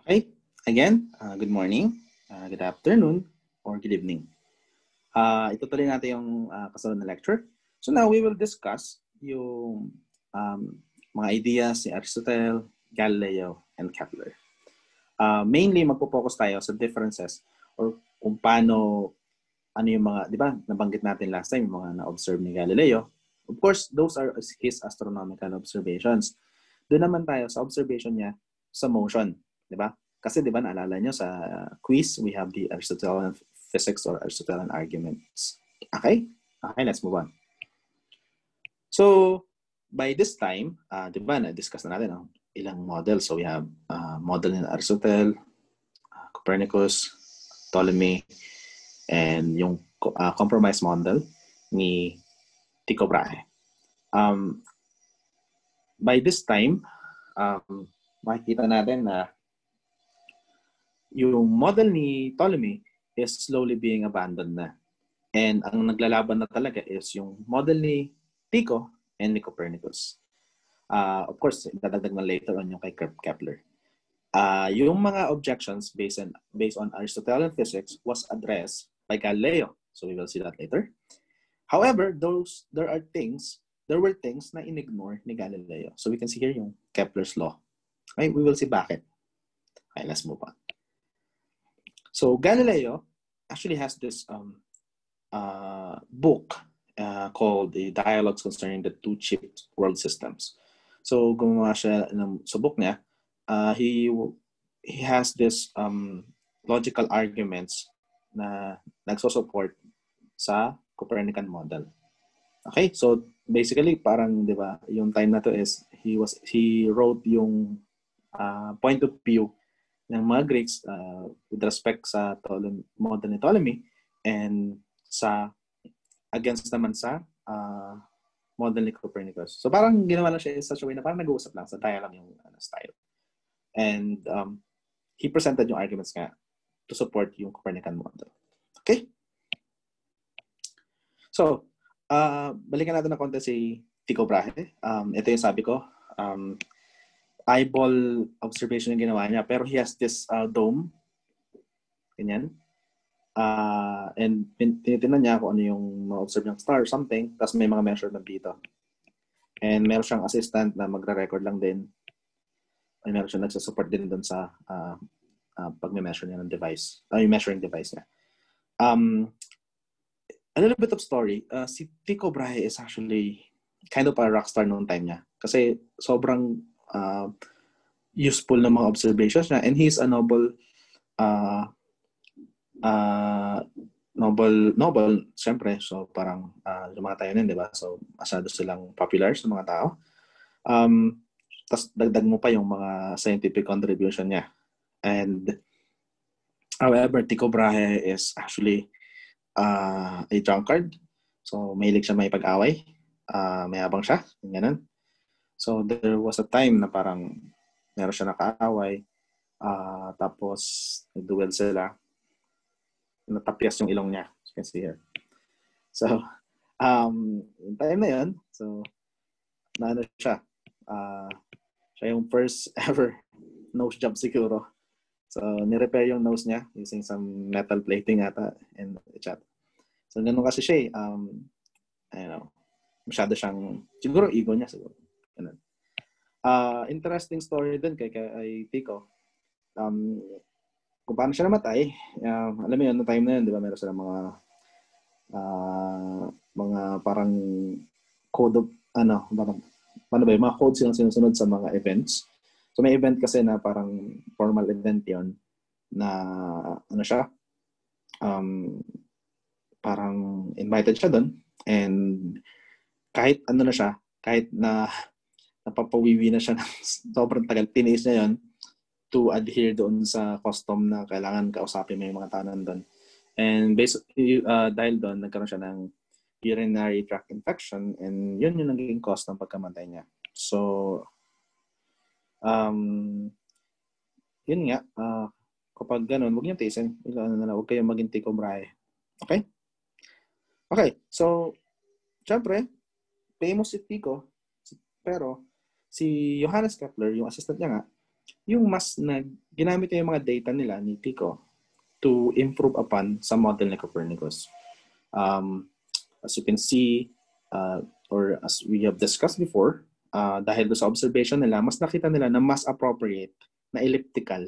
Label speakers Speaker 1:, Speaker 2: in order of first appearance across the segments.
Speaker 1: Okay, again, good morning, good afternoon, or good evening. Itutuloy natin yung kasunod na lecture. So now we will discuss yung mga ideas ni Aristotle, Galileo, and Kepler. Mainly, magpo-focus tayo sa differences or kung paano, ano yung mga, di ba, nabanggit natin last time, yung mga na-observe ni Galileo. Of course, those are his astronomical observations. Doon naman tayo sa observation niya sa motion, di ba? Kasi di ba naalala nyo sa quiz, we have the Aristotelian physics or Aristotelian arguments. Okay? Okay, let's move on. So, by this time, di ba, na-discuss na natin ilang models. So, we have model ni Aristotle, Copernicus, Ptolemy, and yung compromise model ni Tycho Brahe. By this time, makikita natin na yung model ni Ptolemy is slowly being abandoned na. And ang naglalaban na talaga is yung model ni Tycho and ni Copernicus. Of course, dadagdag na later on yung kay Kepler. Yung mga objections based on Aristotelian physics was addressed by Galileo. So we will see that later. However, there were things na in-ignore ni Galileo. So we can see here yung Kepler's law. Okay, we will see bakit. Okay, let's move on. So Galileo actually has this book called The Dialogues Concerning the Two Chief World Systems. So gumawa siya sa book niya. He has this logical arguments na nagsusupport sa Copernican model. Okay, so basically parang 'di ba, yung time na to is he wrote yung point of view ng mga Greeks with respect sa model ni Ptolemy and sa against naman sa model ni Copernicus. So parang ginawa lang siya in such a way na parang nag-uusap lang sa dialogue yung style. And he presented yung arguments nga to support yung Copernican model. Okay? So, balikan natin na konti si Tycho Brahe. Ito yung sabi ko. Eyeball observation yung ginawa niya. Pero he has this dome. Ganyan. And tinitingnan niya kung ano yung ma-observe niyang star or something. Tapos may mga measurement dito. And meron siyang assistant na magre-record lang din. And meron siyang nagsusupport din doon sa pag-measure niya ng device. Yung measuring device niya. A little bit of story. Si Tycho Brahe is actually kind of a rockstar noong time niya. Kasi sobrang useful na mga observations niya. And he's a Nobel, siyempre. So parang yung mga tayo nun, di ba? So masyado silang popular sa mga tao. Tapos dagdag mo pa yung mga scientific contribution niya. And however, Tycho Brahe is actually a drunkard. So mahilig siya may pag-away. Mayabang siya. Ganun. So there was a time na parang meron siya nakaaway. Tapos nag-duel sila. Natapyas yung ilong niya. As you can see here. So yung time na yun, so naano siya. Siya yung first ever nose job siguro. So, ni-repair yung nose niya using some metal plating ata and chat. So, ganun kasi siya masyado siyang, siguro ego niya siguro. Ganun. Interesting story din kay Tycho. Kung paano siya namatay, alam mo yun, no time na yun, di ba, meron sila mga parang code of, paano ba, yung mga codes silang sinusunod sa mga events. So may event kasi na parang formal event yon na parang invited siya doon and kahit kahit na napapawiwi na siya ng sobrang tagal, tiniis niya yon to adhere doon sa custom na kailangan kausapin mo yung mga tao doon. And dahil doon, nagkaroon siya ng urinary tract infection and yun yung naging cause ng pagkamatay niya. So, yun nga, kapag ganun, huwag niyong tiisin. Huwag kayong maging Tycho Brahe. Okay? Okay, so, syempre, famous si Tycho, pero si Johannes Kepler, yung assistant niya nga, yung mas ginamit niya yung mga data nila ni Tycho to improve upon sa model ni Copernicus. As you can see, or as we have discussed before, dahil sa observation nila, mas nakita nila na mas appropriate na elliptical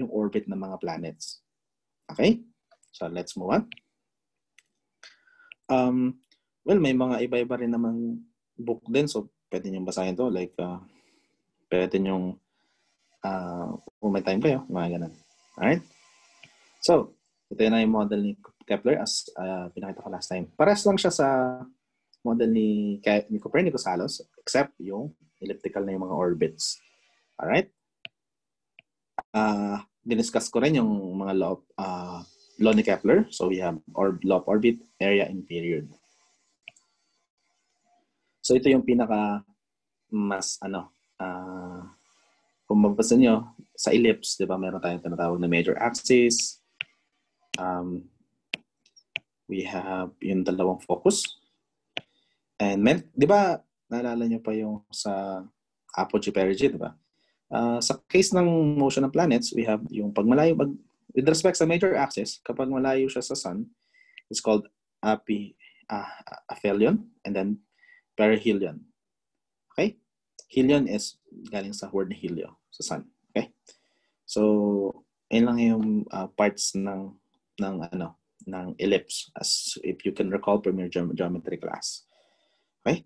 Speaker 1: yung orbit ng mga planets. Okay? So let's move on. Well, may mga iba-iba rin namang book din. So pwede nyo basahin to. Like, pwede nyo, kung may time kayo, mga ganun. Alright? So, ito na yung model ni Kepler as pinakita ko last time. Pares lang siya sa model ni Copernicus halos, except yung elliptical na yung mga orbits. Alright? Diniscuss ko rin yung mga law ni Kepler. So we have law of orbit, area, and period. So ito yung pinaka mas kung mabasa nyo, sa ellipse, di ba, meron tayong tinatawag na major axis. We have yung dalawang focus. And di ba, naalala nyo pa yung sa apogee-perigee, di ba? Sa case ng motion ng planets, we have yung pagmalayo, with respect sa major axis, kapag malayo siya sa sun, it's called aphelion, and then perihelion. Okay? Helion is galing sa word helio, sa sun. Okay? So, yun lang yung parts ng ellipse, as if you can recall from your geometry class. Okay?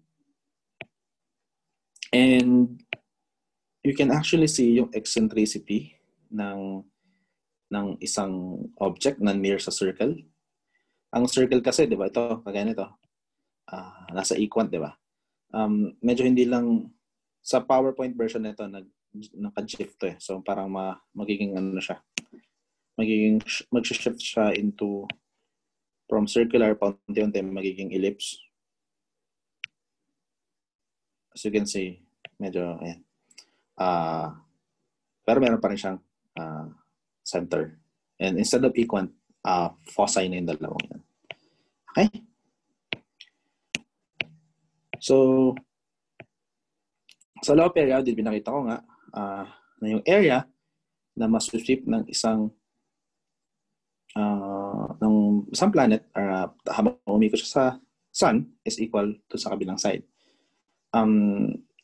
Speaker 1: And you can actually see yung eccentricity ng isang object na near sa circle. Ang circle kasi, di ba, ito, kagaya nito, nasa equant, di ba? Medyo hindi lang, sa PowerPoint version nito, naka-shift to eh. So, parang magiging siya. Mag-shift siya into, from circular, paunti-unti magiging ellipse. As you can see, medyo, ayan. Pero meron pa rin siyang center. And instead of equant, foci na yung dalawang yan. Okay? So, sa law of area, pinakita ko nga na yung area na mas-shift ng isang planet habang umikot siya sa sun is equal to sa kabilang side.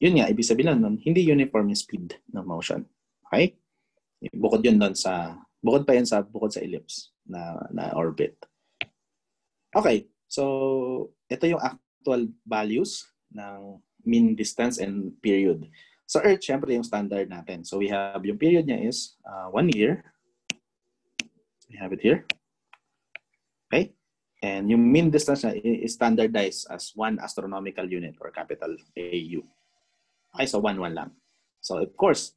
Speaker 1: Yun nga, ibig sabihin nun, hindi uniform yung speed ng motion. Okay? Bukod pa yan sa ellipse na orbit. Okay, so ito yung actual values ng mean distance and period. Sa Earth, syempre yung standard natin. So we have, yung period niya is 1 year. We have it here. Okay? And yung mean distance niya is standardized as 1 astronomical unit or capital AU. Okay, so 1 lang. So of course,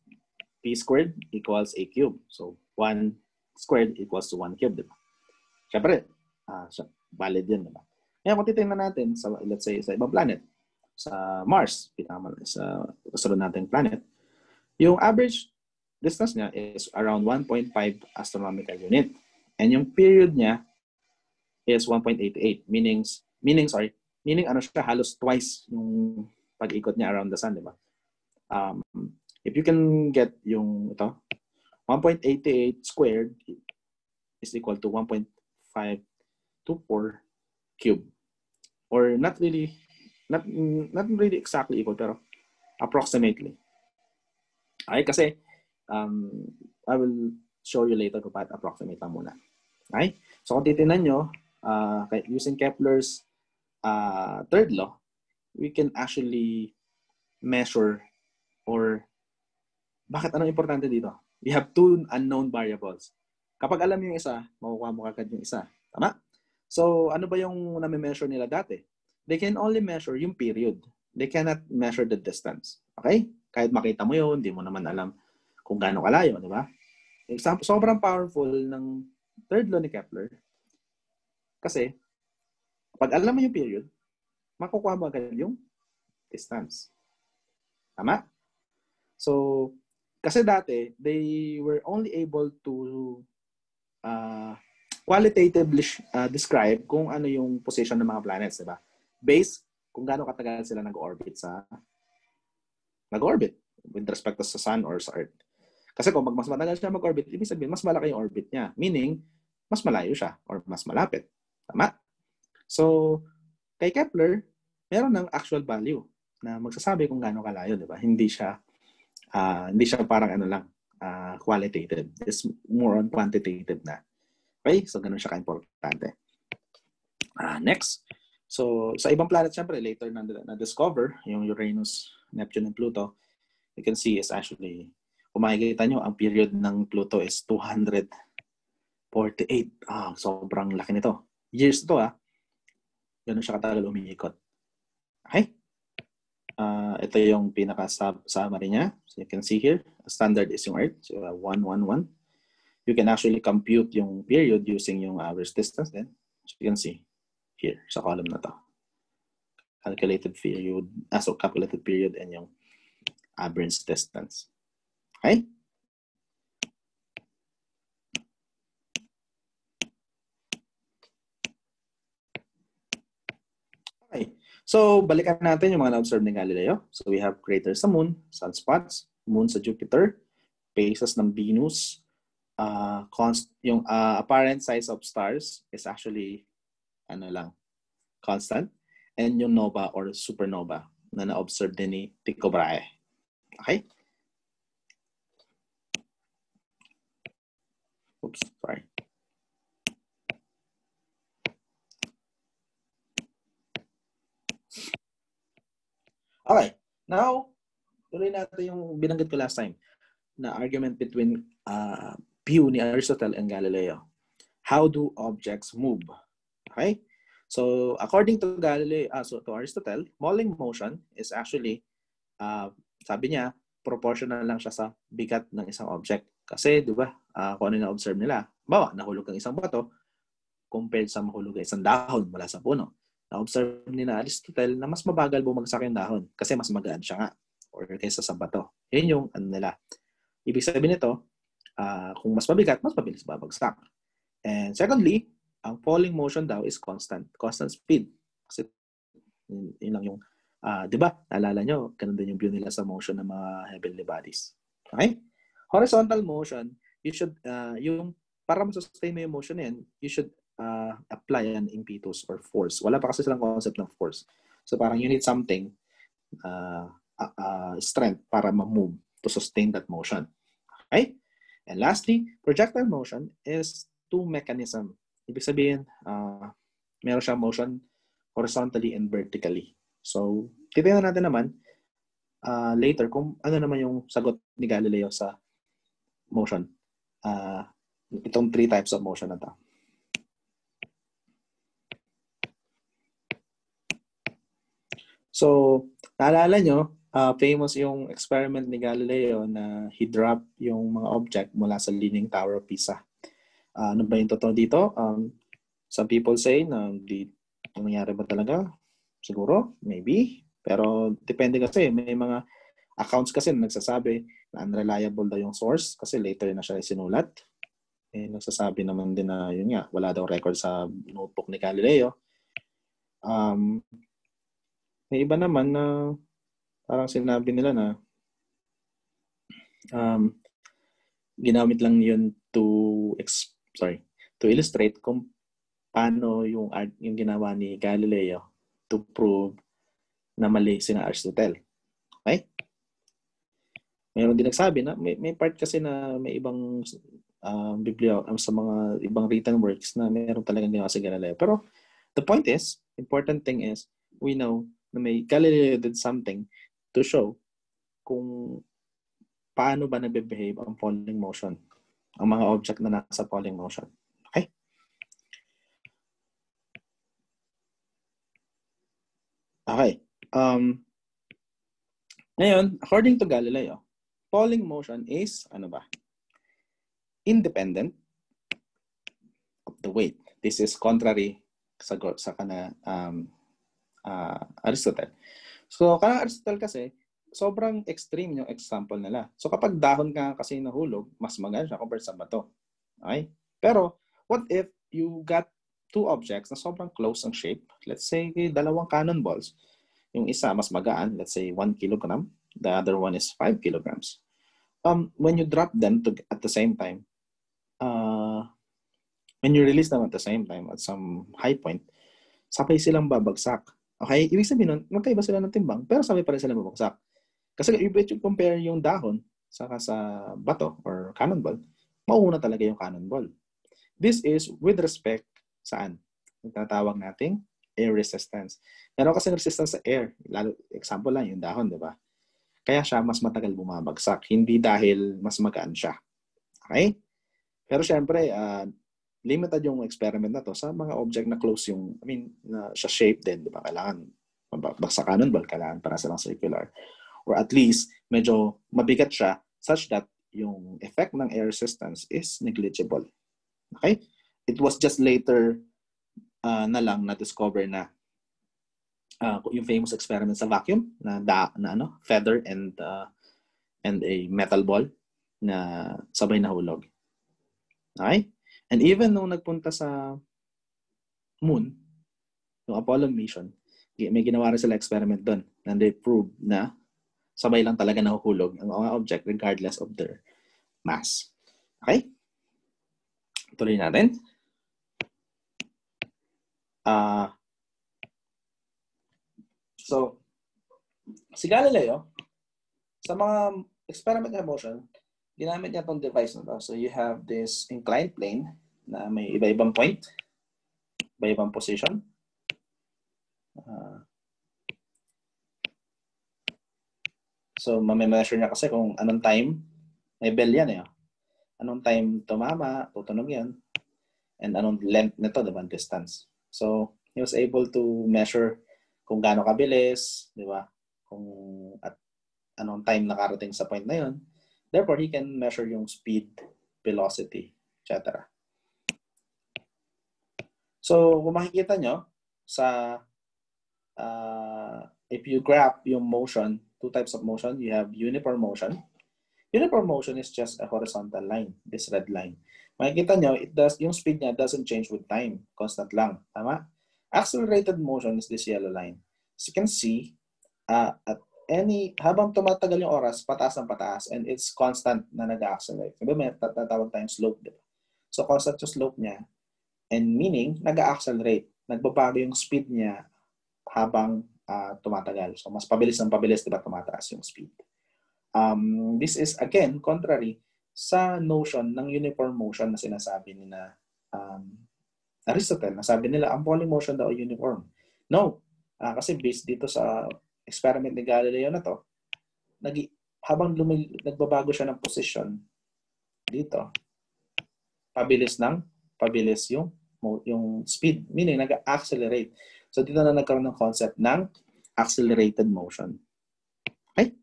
Speaker 1: P squared equals A cube. So 1 squared equals to 1 cube, diba? Syempre, valid yun, diba? Ngayon, kung titingnan natin, let's say, sa ibang planet, sa Mars, sa kasunod nating planet, yung average distance niya is around 1.5 astronomical unit. And yung period niya is 1.88, meaning siya, halos twice yung pag-ikot niya around the sun, diba? If you can get yung ito, 1.88 squared is equal to 1.524 cube. Or not really exactly equal, pero approximately. Okay, kasi I will show you later kung bakit approximate lang muna. Okay? So kung titignan nyo, using Kepler's third law, we can actually measure or bakit anong importante dito? We have 2 unknown variables. Kapag alam yung isa, makukuha mo agad yung isa. Tama? So, ano ba yung nami-measure nila dati? They can only measure yung period. They cannot measure the distance. Okay? Kahit makita mo yun, hindi mo naman alam kung gaano kalayo, di ba? Example, sobrang powerful ng third law ni Kepler. Kasi, pag alam mo yung period, makukuha mo agad yung distance. Tama? So, kasi dati, they were only able to qualitatively describe kung ano yung position ng mga planets, diba? Based kung gaano katagal sila nag-orbit with respect to sa Sun or sa Earth. Kasi kung mas matagal siya mag-orbit, ibig sabihin, mas malaki yung orbit niya. Meaning, mas malayo siya or mas malapit. Tama? So, kay Kepler, meron ng actual value na magsasabi kung gaano kalayo, di ba? Hindi siya parang ano lang, qualitative. It's more on quantitative na. Okay? So, ganun siya ka-importante. Next. So, sa ibang planet, syempre, later na-discover, yung Uranus, Neptune, and Pluto, you can see is actually, kung makikita nyo, ang period ng Pluto is 248. Sobrang laki nito. Years ito, ganun siya katagal umiikot. Okay? Ito yung pinaka-summary niya. So you can see here, standard is yung Earth. So 111. You can actually compute yung period using yung average distance then. So you can see here sa column na to. Calculated period and yung average distance. Okay? Okay. So, balikan natin yung mga na-observe ni Galileo. So, we have craters sa Moon, sunspots, Moon sa Jupiter, phases ng Venus, yung apparent size of stars is actually constant, and yung nova or supernova na na-observe din ni Tycho Brahe. Okay? Oops, sorry. Okay. Now, tuloy natin yung binanggit ko last time na argument between view ni Aristotle and Galileo. How do objects move? Okay? So, according to to Aristotle, falling motion is actually, sabi niya, proportional lang siya sa bigat ng isang object. Kasi, di ba, kung ano na-observe nila, bawa, nahulog ang isang bato compared sa mahulog ang isang dahon mula sa puno. Na-observe ni na Aristotle na mas mabagal bumagsak yung dahon kasi mas magaan siya nga or kaysa sa bato. Yun yung ano nila. Ibig sabihin nito, kung mas mabigat, mas mabilis babagsak. And secondly, ang falling motion daw is constant speed. Kasi yun lang yung, di ba, naalala nyo, ganun din yung view nila sa motion ng mga heavenly bodies. Okay? Horizontal motion, you should, para masustain mo yung motion yan, you should apply an impetus or force. Wala pa kasi silang concept ng force. So parang you need something, strength para ma-move to sustain that motion. Okay? And lastly, projectile motion is two mechanism. Ibig sabihin, meron siyang motion horizontally and vertically. So, titingnan natin naman later kung ano naman yung sagot ni Galileo sa motion. Itong 3 types of motion na to. So, naalala nyo, famous yung experiment ni Galileo na he dropped yung mga object mula sa Leaning Tower of Pisa. Ano ba yung totoo dito? Some people say na nangyari ba talaga? Siguro, maybe. Pero depende kasi. May mga accounts kasi na nagsasabi na unreliable daw yung source kasi later na siya sinulat. Nagsasabi naman din na yun nga, wala daw record sa notebook ni Galileo. May iba naman na parang sinabi nila na ginamit lang yun to illustrate kung paano yung ginawa ni Galileo to prove na mali sina Aristotle. Okay? Mayroon din nagsabi na may part kasi na may ibang Biblia sa mga ibang written works na mayroon talagang ginawa si Galileo. Pero the point is, important thing is, we know na may Galileo did something to show kung paano ba nagbe-behave ang falling motion, ang mga object na nasa falling motion. Okay? Okay. Ngayon, according to Galileo, falling motion is, independent of the weight. This is contrary sa Aristotle. So, kanang Aristotle kasi, sobrang extreme yung example nila. So, kapag dahon ka kasi nahulog, mas magaan siya compared sa bato. Okay? Pero, what if you got 2 objects na sobrang close ang shape? Let's say, 2 cannonballs. Yung isa, mas magaan. Let's say, 1 kilogram. The other one is 5 kilograms. when you drop them at the same time, when you release them at the same time at some high point, sabay silang babagsak. Okay? Ibig sabihin nun, magkaiba sila ng timbang, pero sabay pa rin silang babagsak. Kasi if you compare yung dahon saka sa bato or cannonball, mauuna talaga yung cannonball. This is with respect saan? Yung tinatawag nating air resistance. Meron kasi resistance sa air. Lalo, example lang, yung dahon, di ba? Kaya siya mas matagal bumabagsak. Hindi dahil mas magaan siya. Okay? Pero syempre, limited yung experiment na to sa mga object na close yung, na siya shape din, di ba? Kailangan, sa cannonball, kailangan para silang circular. Or at least, medyo mabigat siya such that yung effect ng air resistance is negligible. Okay? It was just later na lang na-discover na yung famous experiment sa vacuum na feather and a metal ball na sabay nahulog. Okay? And even nung nagpunta sa moon, yung Apollo mission, may ginawa rin sila experiment doon na they proved na sabay lang talaga nahuhulog ang mga object regardless of their mass. Okay? Tuloy natin. So, si Galileo, sa mga experiment ng motion, ginamit niya itong device na to. So, you have this inclined plane na may iba-ibang point, iba-ibang position. So, mame-measure niya kasi kung anong time, may bell yan eh. Anong time tumama, tutunog yan, and anong length nito, diba, distance. So, he was able to measure kung gaano kabilis, di ba? Kung at anong time nakarating sa point na yun. Therefore, he can measure yung speed, velocity, etc. So, kung makikita nyo, if you graph yung motion, two types of motion, you have uniform motion. Uniform motion is just a horizontal line, this red line. Makikita nyo, yung speed niya doesn't change with time. Constant lang. Tama? Accelerated motion is this yellow line. As you can see, habang tumatagal yung oras, pataas ng pataas, and it's constant na nag-accelerate. Sabi may tatawag tayong slope, diba? So, constant yung slope niya, and meaning, nag-accelerate. Nagbabago yung speed niya habang tumatagal. So, mas pabilis ng pabilis, diba, tumataas yung speed. This is, again, contrary sa notion ng uniform motion na sinasabi ni Aristotle. Nasabi nila, ang Pauling motion daw ay uniform. No. Kasi based dito sa experiment ni Galileo na to, habang nagbabago siya ng position dito, pabilis yung speed. Meaning, nag-accelerate. So, dito na nagkaroon ng concept ng accelerated motion. Okay?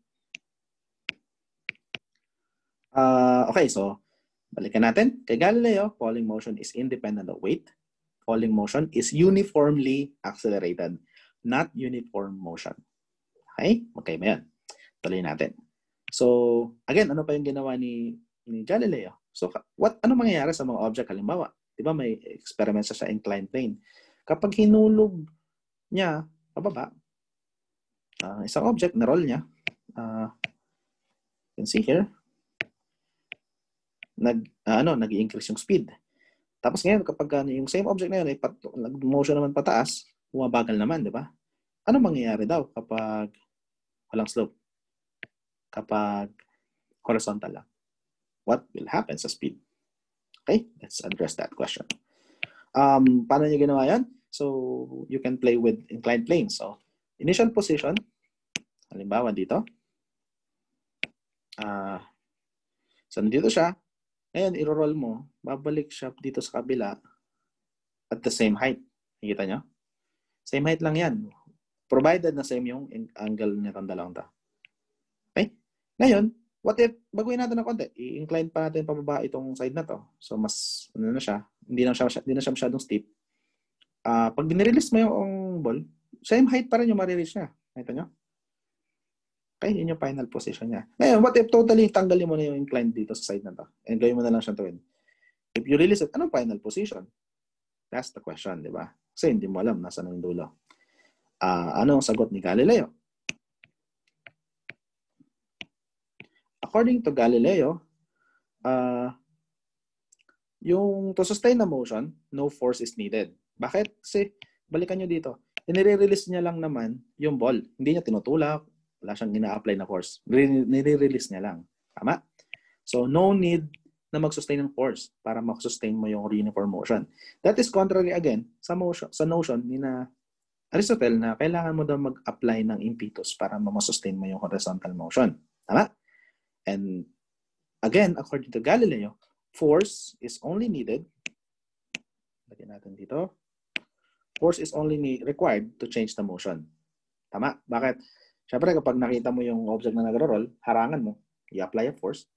Speaker 1: Okay, so balikan natin. Kay Galileo, Pauling motion is independent of weight. Pauling motion is uniformly accelerated, not uniform motion. Okay? Okay ba yan? Tuloy natin. So, again, ano pa yung ginawa ni Galileo? So, ano mangyayari sa mga object? Halimbawa, di ba may experiment sa inclined plane. Kapag hinulog niya, pababa, isang object, na-roll niya, you can see here, nag-i-increase yung speed. Tapos ngayon, kapag yung same object na yun, nag-motion naman pataas, bumabagal naman, di ba? Ano mangyayari daw kapag walang slope? Kapag horizontal lang? What will happen sa speed? Okay, let's address that question. Paano niya ginawa yan? So, you can play with inclined planes. So, initial position, halimbawa dito. So, nandito siya. Ngayon, i-roll mo, babalik siya dito sa kabila at the same height. Nakikita nyo? Same height lang yan. Provided na same yung angle nitong dalawang ta. Okay? Ngayon, what if, baguhin natin ng konti, i-incline pa natin pababa itong side na to. So, mas, ano na siya, hindi na siya masyadong steep. Pag dinirelease mo yung ball, same height pa rin yung marirelease niya. Nakita nyo? Okay, yun yung final position niya. Ngayon, what if totally tanggalin mo na yung incline dito sa side na to? And gawin mo na lang siya tuwin. If you release it, anong final position? That's the question, di ba? Kasi hindi mo alam nasa yung dulo. Ano ang sagot ni Galileo? according to Galileo, yung to sustain the motion, no force is needed. Bakit? Kasi, balikan nyo dito, nire-release niya lang naman yung ball. Hindi niya tinutulak, wala siyang ina-apply na force. Nire-release niya lang. Tama? So, no need na mag-sustain ng force para mag-sustain mo yung uniform motion. That is contrary again sa notion ni na Aristotle na kailangan mo daw mag-apply ng impetus para ma-sustain mo yung horizontal motion. Tama? And again, according to Galileo, force is only needed. Lagyan natin dito. Force is only required to change the motion. Tama? Bakit? Siyempre, kapag nakita mo yung object na nagro-roll, harangan mo, i-apply a force,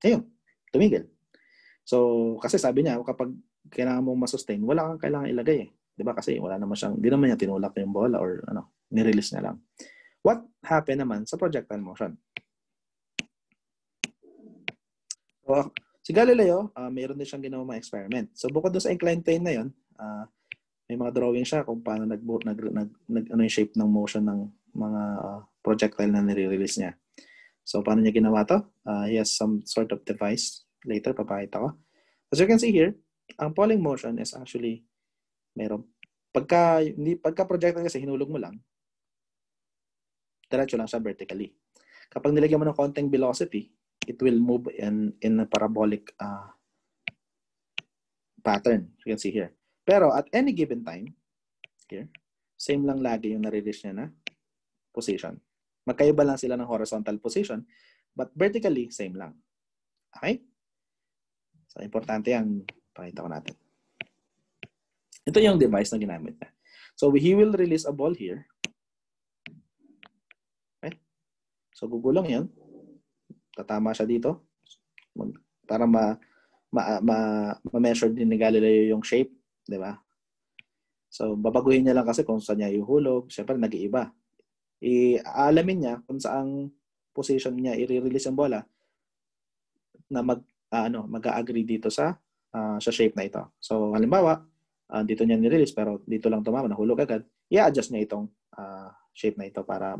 Speaker 1: ayun, tumigil. So, kasi sabi niya, kapag kailangan mong masustain, wala kang kailangan ilagay eh. Diba? Kasi wala naman siyang, di naman niya tinulak yung bola or nirelease niya lang. What happened naman sa projectile motion? So, si Galileo, mayroon din siyang ginawa mga experiment. So, bukod doon sa inclined plane na yun, may mga drawing siya kung paano ano yung shape ng motion ng mga projectile na nire-release niya. So, paano niya ginawa to? He has some sort of device. Later, papakita ko. As you can see here, ang falling motion is actually meron. Pagka projectile kasi hinulog mo lang, diretso lang siya vertically. Kapag nilagyan mo ng konting velocity, it will move in a parabolic pattern. You can see here. Pero at any given time, here, same lang lagi yung nare-reach niya na position. Magkaiba lang sila ng horizontal position, but vertically, same lang. Okay? So, importante yan. Pakita ko natin. Ito yung device na ginamit niya. So, he will release a ball here. Okay? So, gugulong yan. Tatama siya dito. Para ma-measure din ni Galileo yung shape. Diba? So, babaguhin niya lang kasi kung saan niya ihulog. Siyempre, nag-iiba. Aalamin niya kung saang position niya i-release yung bola na mag-agree dito sa shape na ito. So, halimbawa, dito niya ni-release pero dito lang tumama, nahulog agad. I-adjust niya itong shape na ito para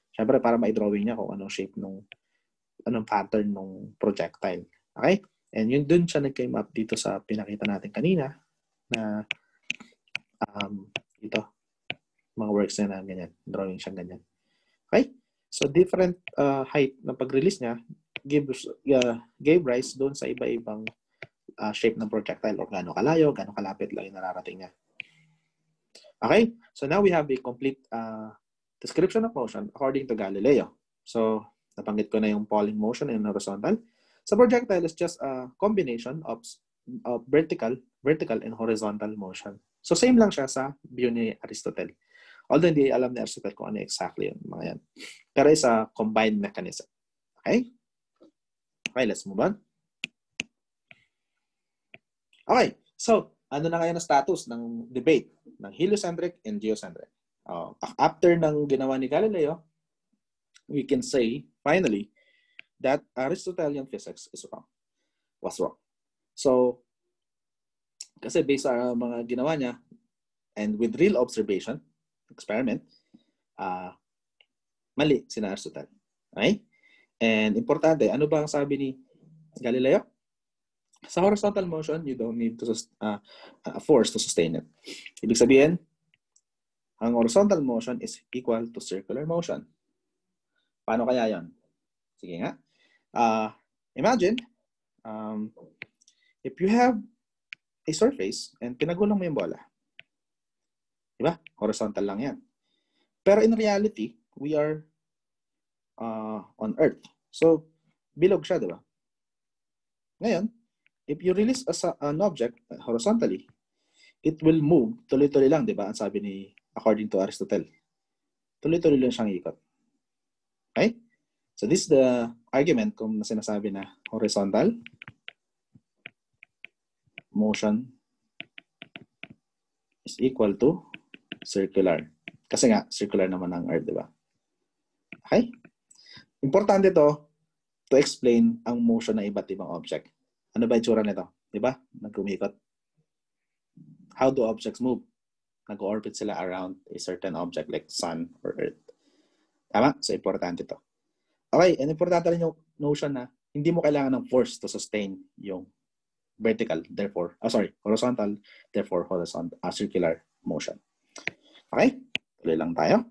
Speaker 1: syempre para ma-drawing niya kung anong shape anong pattern ng projectile. Okay? And yun dun siya nag-came up dito sa pinakita natin kanina na ito, mga works na ganyan, drawing siya ganyan. Okay? So, different height ng pag-release niya gave rise doon sa iba-ibang shape ng projectile o gaano kalayo, gaano kalapit lang yung nararating niya. Okay? So, now we have a complete description of motion according to Galileo. So, nabanggit ko na yung falling motion and horizontal. So, projectile is just a combination of vertical and horizontal motion. So, same lang siya sa view ni Aristotle. Although hindi alam ni Aristotle kung ano exactly yung mga yan. Pero is a combined mechanism. Okay? Okay, let's move on. Okay, so ano na ngayon ang status ng debate ng heliocentric and geocentric? After ng ginawa ni Galileo, we can say, finally, that Aristotelian physics was wrong. So, kasi based sa mga ginawa niya, and with real observation, experiment, mali si Aristotle. Okay? And importante, ano ba ang sabi ni Galileo? Sa horizontal motion, you don't need a force to sustain it. Ibig sabihin, ang horizontal motion is equal to circular motion. Paano kaya yan? Sige nga. Imagine, if you have a surface and pinagulong mo yung bola, diba? Horizontal lang yan. Pero in reality, we are on Earth. So, bilog siya, diba? Ngayon, if you release an object horizontally, it will move tuloy-tuloy lang, diba? Ang sabi ni, according to Aristotle. Tuloy-tuloy lang siyang ikot. Okay? So, this is the argument kung sinasabi na horizontal motion is equal to circular. Kasi nga, circular naman ang Earth, diba? Okay? Importante to to explain ang motion ng iba't ibang object. Ano ba yung tsura nito? Diba? Nag-umikot. How do objects move? Nag-orbit sila around a certain object like sun or Earth. Tama? So, importante to. Okay, and importante rin yung notion na hindi mo kailangan ng force to sustain yung vertical, therefore, horizontal, therefore circular motion. Okay? Tuloy lang tayo.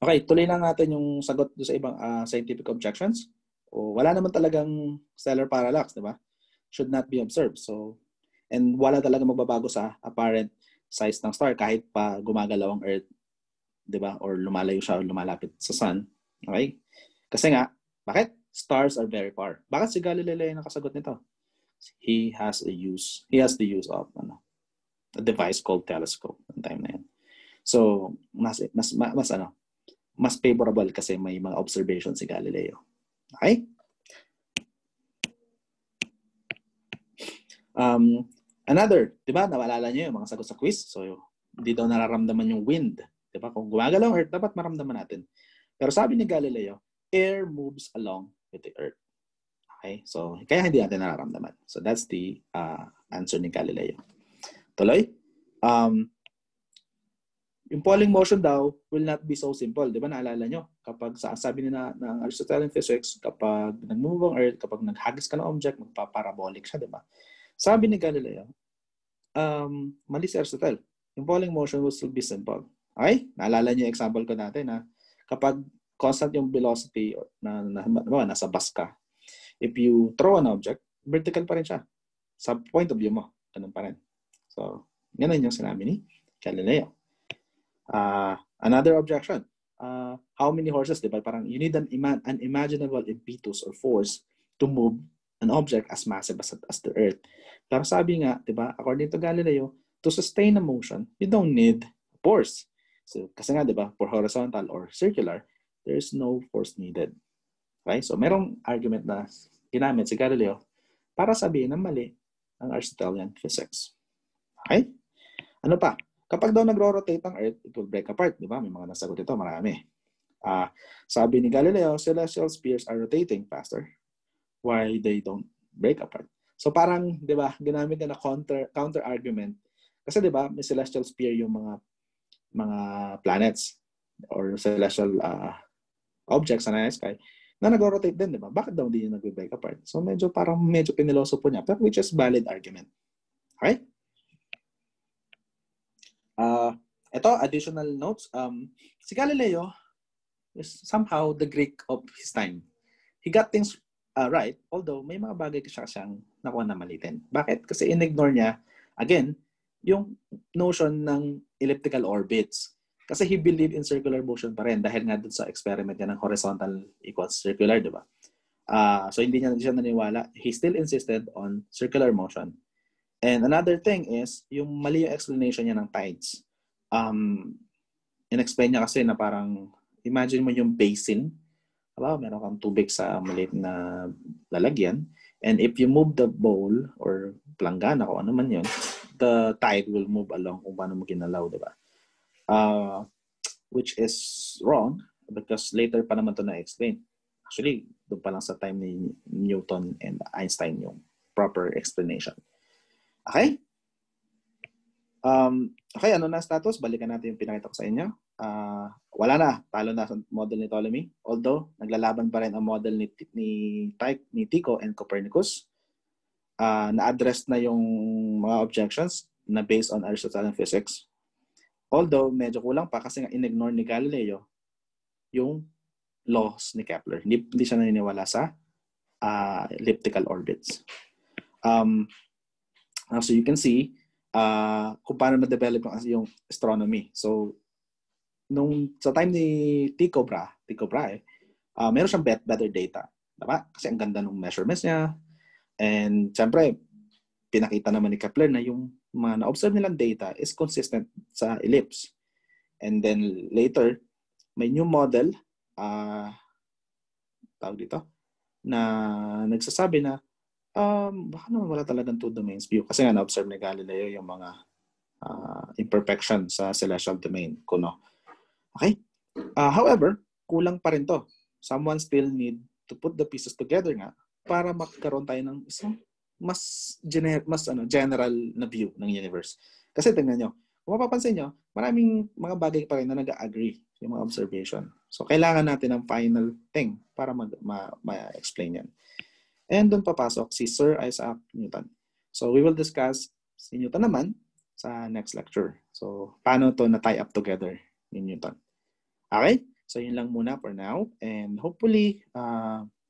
Speaker 1: Okay, tuloy lang natin yung sagot sa ibang scientific objections. Wala naman talagang stellar parallax, di ba? Should not be observed. So, and wala talaga magbabago sa apparent size ng star kahit pa gumagalaw ang Earth, di ba? Or lumalayo siya o lumalapit sa Sun. Okay? Kasi nga, bakit? Stars are very far. Bakit si Galileo nakasagot nito? He has the use of a device called telescope ng time na yan. So, mas favorable kasi may mga observation si Galileo. Okay? Another, di ba? Nawalala niyo yung mga sagot sa quiz. So, hindi daw nararamdaman yung wind. Di ba? Kung gumagalaw ang Earth, dapat maramdaman natin. Pero sabi ni Galileo, air moves along with the Earth. Okay? So, kaya hindi natin nararamdaman. So, that's the answer ni Galileo. Tuloy. Yung Pauling motion daw will not be so simple. Di ba? Naalala nyo? Kapag sabi nila ng Aristotelian physics, kapag nag-move ang Earth, kapag naghagis ka ng object, magpaparabolic siya. Di ba? Sabi ni Galileo, mali si Aristotle. Yung Pauling motion will still be simple. Okay? Naalala nyo yung example ko dati na kapag constant yung velocity na nasa bus ka, if you throw an object, vertical pa rin siya. Sa point of view mo, ganun pa rin. So, ganun yung sinabi ni Galileo. Another objection. How many horses? Diba? Parang you need an imaginable impetus or force to move an object as massive as the Earth. Pero sabi nga, diba, according to Galileo, to sustain a motion, you don't need force. So, kasi nga, diba, for horizontal or circular, there is no force needed. Okay? So, merong argument na ginamit si Galileo para sabihin na mali ang Aristotelian physics. Okay? Ano pa? Kapag daw nagro-rotate ang Earth, it will break apart. Di ba? May mga nasagot ito, marami. Sabi ni Galileo, celestial spheres are rotating faster. Why they don't break apart? So parang, di ba, ginamit na counter argument. Kasi di ba, may celestial sphere yung mga planets or celestial objects sa night sky na nagro-rotate din, di ba? Bakit daw hindi yung nag-break apart? So medyo piniloso po niya, but which is valid argument. Okay? Ito, additional notes. Si Galileo is somehow the Greek of his time. He got things right, although may mga bagay siyang nakuha na malitin. Bakit? Kasi in-ignore niya, again, yung notion ng elliptical orbits. Kasi he believed in circular motion pa rin dahil nga dun sa experiment niya ng horizontal equals circular, di ba? So hindi siya naniwala. He still insisted on circular motion. And another thing is, yung mali yung explanation niya ng tides. In-explain niya kasi na parang, imagine mo yung basin. Meron kang tubig sa maliit na lalagyan. And if you move the bowl or planggana, kung ano man yun, the tide will move along kung paano mo ginalaw, di ba? Which is wrong because later pa naman ito na-explain. Actually, doon pa lang sa time ni Newton and Einstein yung proper explanation. Okay? Okay, ano na status? Balikan natin yung pinakita ko sa inyo. Wala na. Talo na sa model ni Ptolemy. Although, naglalaban pa rin ang model ni Tycho and Copernicus. Na-address na yung mga objections na based on Aristotelian physics. Although, medyo kulang pa kasi nga in-ignore ni Galileo yung laws ni Kepler. Hindi siya naniniwala sa elliptical orbits. So you can see kung paano na-develop yung astronomy. So, sa time ni Tycho Brahe, meron siyang better data. Diba? Kasi ang ganda ng measurements niya. And siyempre, pinakita naman ni Kepler na yung mga na-observe nilang data is consistent sa ellipse. And then later, may new model, tawag dito, na nagsasabi na baka naman wala talagang two domains view. Kasi nga na-observe ni Galileo yung mga imperfection sa celestial domain. Kuno. Okay? However, kulang pa rin to. Someone still need to put the pieces together nga para magkaroon tayo ng isang mas general na view ng universe. Kasi tingnan nyo, kung mapapansin nyo, maraming mga bagay pa rin na nag-agree yung mga observation. So, kailangan natin ng final thing para ma-explain yan. And doon papasok si Sir Isaac Newton. So, we will discuss si Newton naman sa next lecture. So, paano to na-tie up together ni Newton. Okay? So, yun lang muna for now. And hopefully,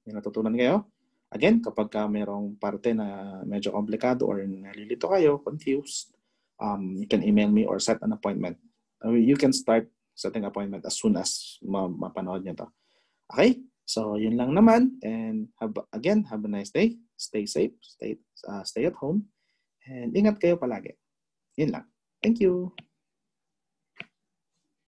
Speaker 1: may natutunan kayo. Again, kapag merong parte na medyo komplikado or nalilito kayo, confused, you can email me or set an appointment. You can start setting appointment as soon as mapanood nyo to. Okay? So, yun lang naman. And have a nice day. Stay safe. Stay at home. And ingat kayo palagi. Yun lang. Thank you.